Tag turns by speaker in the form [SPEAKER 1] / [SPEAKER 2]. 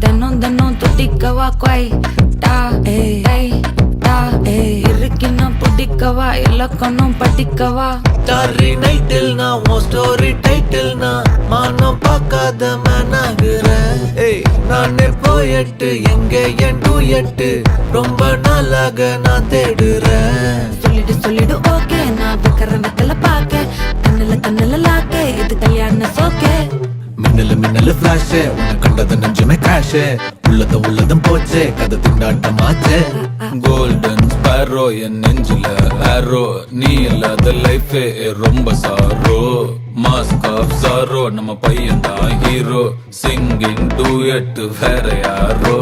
[SPEAKER 1] தினம் தினம் துடிக்கவா குவை டா ஏய் டா இருக்கின்னா பிடிக்கவா இலக்கணம் படிக்கவா
[SPEAKER 2] ஸ்டாரி நைட்டில் நான் உன் ஸ்டோரி டைட்டில் நான் மானம் பார்க்காத மேனாகிறேன். நானே போயட்டு எங்க என் டூயட்டு ரொம்ப நாளாக நான் தேடுறேன்.
[SPEAKER 1] சொல்லிடு ஓகே நான் வைக்கிற வெத்தல பாக்க கண்ணுல லாக்க இது கல்யாண சோக்கே
[SPEAKER 2] மின்னலு ஃபிளாஷ் உன்னை கண்டது நெஞ்சுமே கிராஷ் உள்ளதும் போச்சே கதை திண்டாட்டமாச்சே. கோல்டன் ஸ்பேரோ என் நெஞ்சில ஆரோ நீ இல்லாத லைஃபே ரொம்ப சாரோ. மாஸ்க் ஆஃப் சாரோ நம்ம பையன் தான் ஹீரோ சிங்கிங் டூயட் வேற யாரோ.